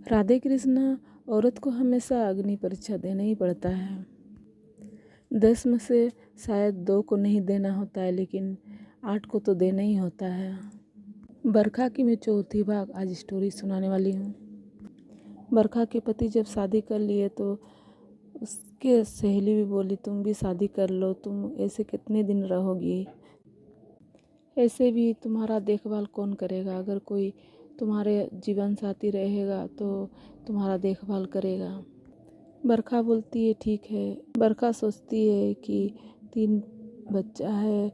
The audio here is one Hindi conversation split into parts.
राधे कृष्णा, औरत को हमेशा अग्नि परीक्षा देना ही पड़ता है। 10 में से शायद 2 को नहीं देना होता है, लेकिन 8 को तो देना ही होता है। बरखा की मैं चौथी भाग आज स्टोरी सुनाने वाली हूँ। बरखा के पति जब शादी कर लिए तो उसके सहेली भी बोली, तुम भी शादी कर लो, तुम ऐसे कितने दिन रहोगी, ऐसे भी तुम्हारा देखभाल कौन करेगा, अगर कोई तुम्हारे जीवन साथी रहेगा तो तुम्हारा देखभाल करेगा। बरखा बोलती है ठीक है। बरखा सोचती है कि 3 बच्चा है,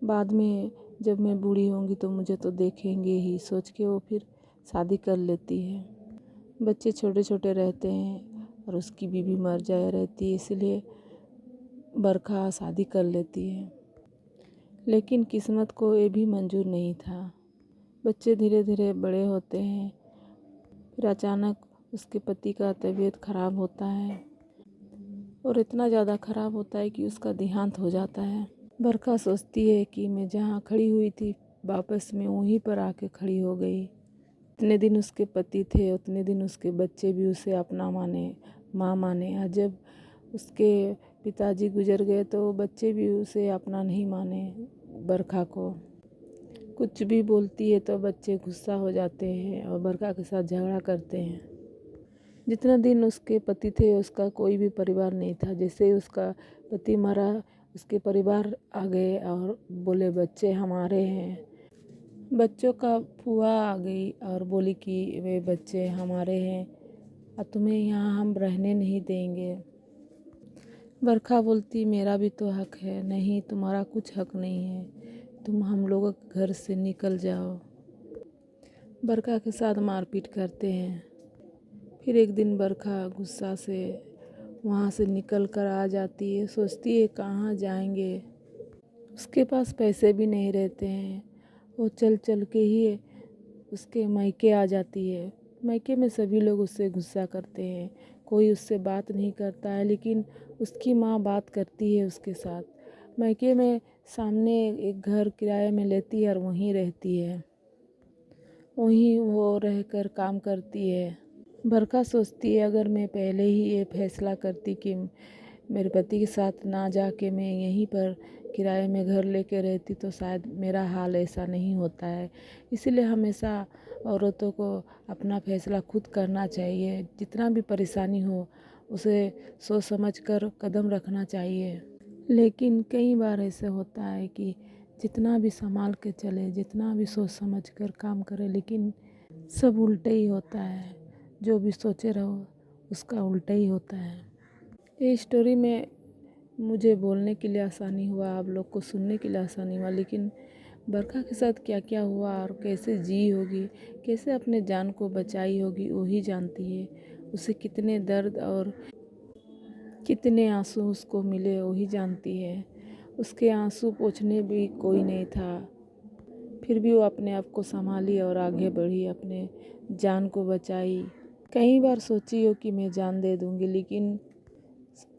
बाद में जब मैं बूढ़ी होंगी तो मुझे तो देखेंगे ही, सोच के वो फिर शादी कर लेती है। बच्चे छोटे छोटे रहते हैं और उसकी बीवी मर जाए रहती है, इसलिए बरखा शादी कर लेती है। लेकिन किस्मत को ये भी मंजूर नहीं था। बच्चे धीरे धीरे बड़े होते हैं, फिर अचानक उसके पति का तबीयत खराब होता है और इतना ज़्यादा खराब होता है कि उसका देहांत हो जाता है। बरखा सोचती है कि मैं जहाँ खड़ी हुई थी वापस मैं वहीं पर आके खड़ी हो गई। इतने दिन उसके पति थे, उतने दिन उसके बच्चे भी उसे अपना माने, माँ माने। और जब उसके पिताजी गुजर गए तो बच्चे भी उसे अपना नहीं माने। बरखा को कुछ भी बोलती है तो बच्चे गुस्सा हो जाते हैं और बरखा के साथ झगड़ा करते हैं। जितना दिन उसके पति थे उसका कोई भी परिवार नहीं था। जैसे ही उसका पति मरा उसके परिवार आ गए और बोले बच्चे हमारे हैं। बच्चों का फुआ आ गई और बोली कि वे बच्चे हमारे हैं और तुम्हें यहाँ हम रहने नहीं देंगे। बरखा बोलती मेरा भी तो हक है। नहीं, तुम्हारा कुछ हक नहीं है, तुम हम लोगों के घर से निकल जाओ। बरखा के साथ मारपीट करते हैं। फिर एक दिन बरखा गुस्सा से वहाँ से निकल कर आ जाती है। सोचती है कहाँ जाएंगे, उसके पास पैसे भी नहीं रहते हैं। वो चल चल के ही उसके मायके आ जाती है। मायके में सभी लोग उससे गुस्सा करते हैं, कोई उससे बात नहीं करता है, लेकिन उसकी माँ बात करती है उसके साथ। मायके में सामने एक घर किराए में लेती है और वहीं रहती है, वहीं वो रहकर काम करती है। बरखा सोचती है अगर मैं पहले ही ये फैसला करती कि मेरे पति के साथ ना जाके मैं यहीं पर किराए में घर लेके रहती तो शायद मेरा हाल ऐसा नहीं होता है। इसीलिए हमेशा औरतों को अपना फैसला खुद करना चाहिए। जितना भी परेशानी हो उसे सोच समझ कर कदम रखना चाहिए। लेकिन कई बार ऐसे होता है कि जितना भी संभाल के चले, जितना भी सोच समझ कर काम करे, लेकिन सब उल्टा ही होता है। जो भी सोचे रहो उसका उल्टा ही होता है। ये स्टोरी में मुझे बोलने के लिए आसानी हुआ, आप लोग को सुनने के लिए आसानी हुआ, लेकिन बरखा के साथ क्या क्या हुआ और कैसे जी होगी, कैसे अपने जान को बचाई होगी, वही जानती है। उसे कितने दर्द और कितने आंसू उसको मिले वही जानती है। उसके आंसू पोंछने भी कोई नहीं था, फिर भी वो अपने आप को संभाली और आगे बढ़ी, अपने जान को बचाई। कई बार सोची हो कि मैं जान दे दूंगी, लेकिन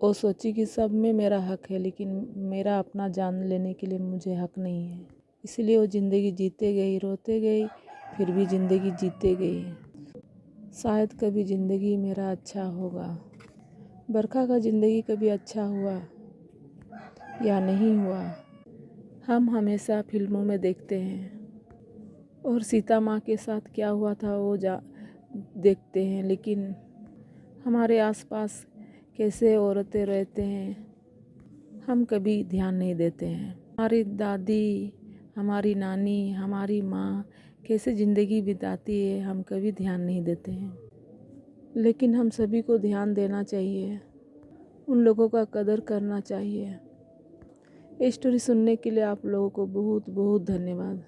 वो सोची कि सब में मेरा हक है, लेकिन मेरा अपना जान लेने के लिए मुझे हक नहीं है। इसलिए वो ज़िंदगी जीते गई, रोते गई, फिर भी ज़िंदगी जीते गई। शायद कभी ज़िंदगी मेरा अच्छा होगा। बरखा का ज़िंदगी कभी अच्छा हुआ या नहीं हुआ, हम हमेशा फिल्मों में देखते हैं, और सीता माँ के साथ क्या हुआ था वो देखते हैं, लेकिन हमारे आसपास कैसे औरतें रहते हैं हम कभी ध्यान नहीं देते हैं। हमारी दादी, हमारी नानी, हमारी माँ कैसे ज़िंदगी बिताती है हम कभी ध्यान नहीं देते हैं, लेकिन हम सभी को ध्यान देना चाहिए, उन लोगों का कदर करना चाहिए। ये स्टोरी सुनने के लिए आप लोगों को बहुत बहुत धन्यवाद।